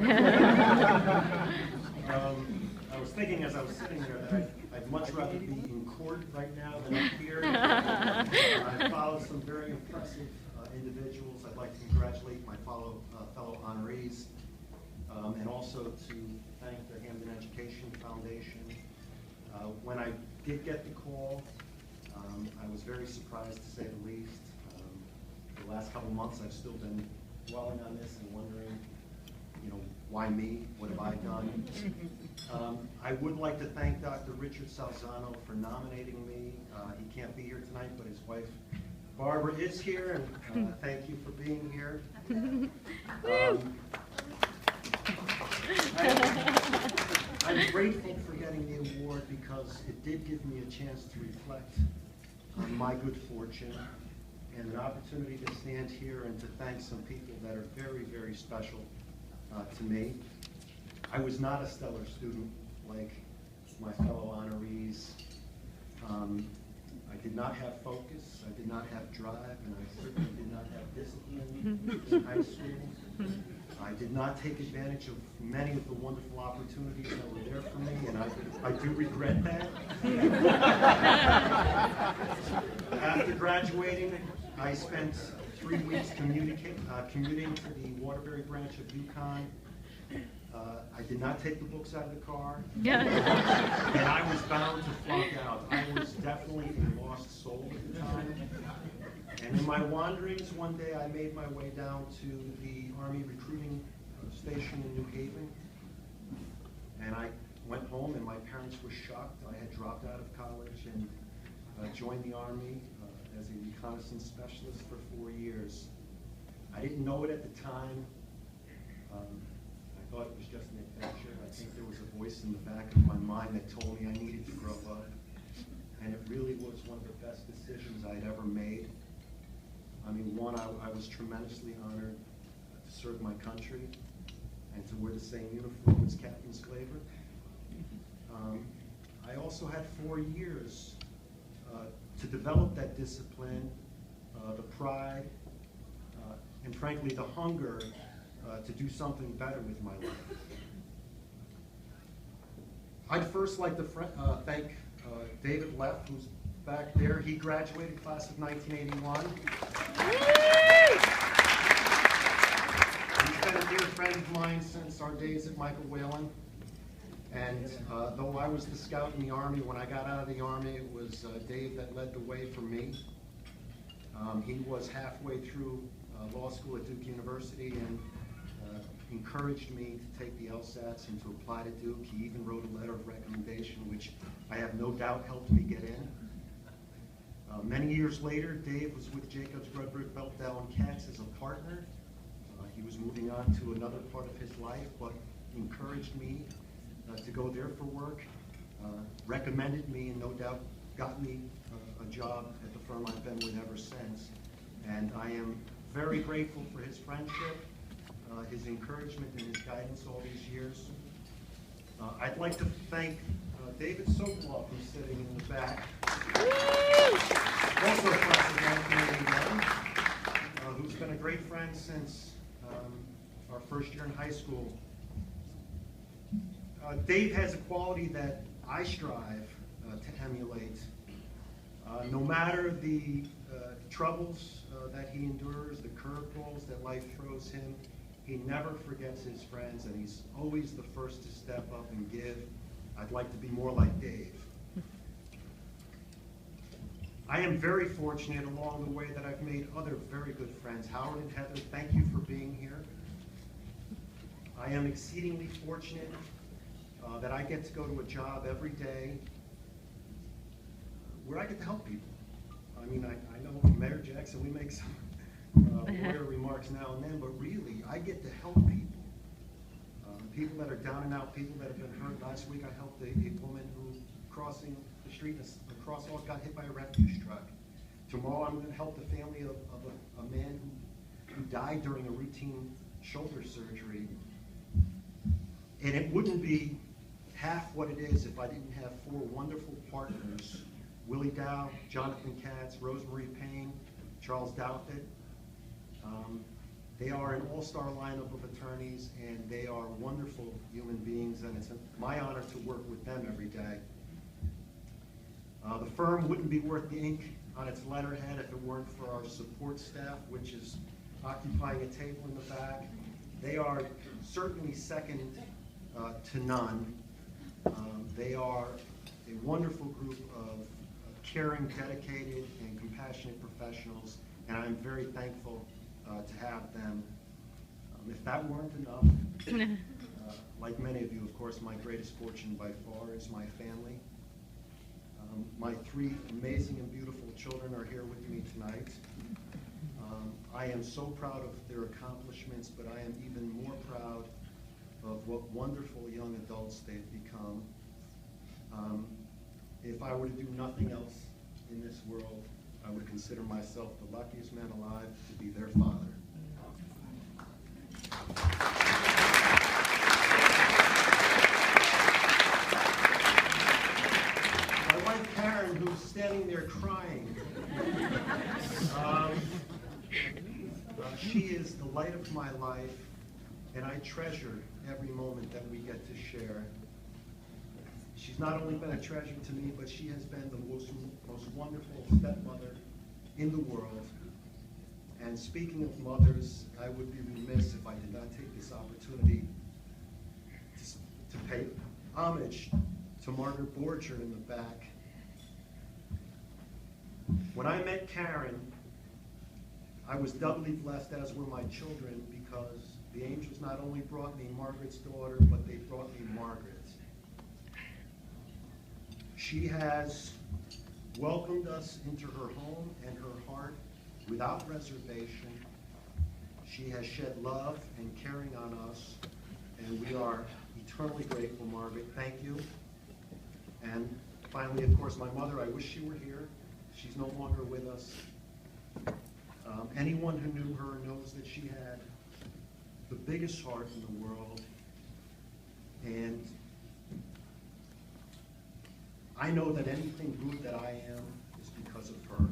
I was thinking as I was sitting there that I'd much rather be in court right now than up here. I followed some very impressive individuals. I'd like to congratulate my fellow honorees, and also to thank the Hamden Education Foundation. When I did get the call, I was very surprised, to say the least. For the last couple months, I've still been dwelling on this and wondering, why me? What have I done? I would like to thank Dr. Richard Salzano for nominating me. He can't be here tonight, but his wife, Barbara, is here, and thank you for being here. I'm grateful for getting the award because it did give me a chance to reflect on my good fortune and an opportunity to stand here and to thank some people that are very, very special to me. I was not a stellar student like my fellow honorees. I did not have focus, I did not have drive, and I certainly did not have discipline in high school. I did not take advantage of many of the wonderful opportunities that were there for me, and I do regret that. After graduating, I spent 3 weeks commuting to the Waterbury branch of UConn. I did not take the books out of the car, and I was bound to flunk out. I was definitely a lost soul at the time. And in my wanderings, one day I made my way down to the Army recruiting station in New Haven, and I went home, and my parents were shocked. I had dropped out of college and joined the Army as a reconnaissance specialist for 4 years. I didn't know it at the time. I thought it was just an adventure. I think there was a voice in the back of my mind that told me I needed to grow up. And it really was one of the best decisions I'd ever made. I mean, one, I was tremendously honored to serve my country and to wear the same uniform as Captain Slaver. I also had 4 years to develop that discipline, the pride, and frankly the hunger to do something better with my life. I'd first like to thank David Leff, who's back there. He graduated class of 1981. He's been a dear friend of mine since our days at Michael Whalen. And though I was the scout in the Army, when I got out of the Army, it was Dave that led the way for me. He was halfway through law school at Duke University and encouraged me to take the LSATs and to apply to Duke. He even wrote a letter of recommendation, which I have no doubt helped me get in. Many years later, Dave was with Jacobs, Rudberg, Beltdell, and Katz as a partner. He was moving on to another part of his life, but encouraged me to go there for work, recommended me, and no doubt got me a job at the firm I've been with ever since. And I am very grateful for his friendship, his encouragement, and his guidance all these years. I'd like to thank David Sokoloff, who's sitting in the back, also a class of 1981, who's been a great friend since our first year in high school. Dave has a quality that I strive to emulate. No matter the troubles that he endures, the curveballs that life throws him, he never forgets his friends, and he's always the first to step up and give. I'd like to be more like Dave. I am very fortunate along the way that I've made other very good friends. Howard and Heather, thank you for being here. I am exceedingly fortunate that I get to go to a job every day where I get to help people. I mean, I know Mayor Jackson, we make some lawyer remarks now and then, but really, I get to help people. People that are down and out, people that have been hurt. Last week, I helped a woman who, crossing the street, a crosswalk, got hit by a refuse truck. Tomorrow, I'm going to help the family of a man who died during a routine shoulder surgery. And it wouldn't be half what it is if I didn't have 4 wonderful partners: Willie Dow, Jonathan Katz, Rosemary Payne, Charles Douthat. They are an all-star lineup of attorneys, and they are wonderful human beings, and it's my honor to work with them every day. The firm wouldn't be worth the ink on its letterhead if it weren't for our support staff, which is occupying a table in the back. They are certainly second to none. They are a wonderful group of caring, dedicated, and compassionate professionals, and I'm very thankful to have them. If that weren't enough, like many of you, of course, my greatest fortune by far is my family. My three amazing and beautiful children are here with me tonight. I am so proud of their accomplishments, but I am even more proud of what wonderful young adults they've become. If I were to do nothing else in this world, I would consider myself the luckiest man alive to be their father. My wife Karen, who's standing there crying, she is the light of my life, and I treasure every moment that we get to share. She's not only been a treasure to me, but she has been the most wonderful stepmother in the world. And speaking of mothers, I would be remiss if I did not take this opportunity to pay homage to Margaret Borger in the back. When I met Karen, I was doubly blessed, as were my children, because the angels not only brought me Margaret's daughter, but they brought me Margaret. She has welcomed us into her home and her heart without reservation. She has shed love and caring on us, and we are eternally grateful, Margaret. Thank you. And finally, of course, my mother, I wish she were here. She's no longer with us. Anyone who knew her knows that she had the biggest heart in the world, and I know that anything good that I am is because of her.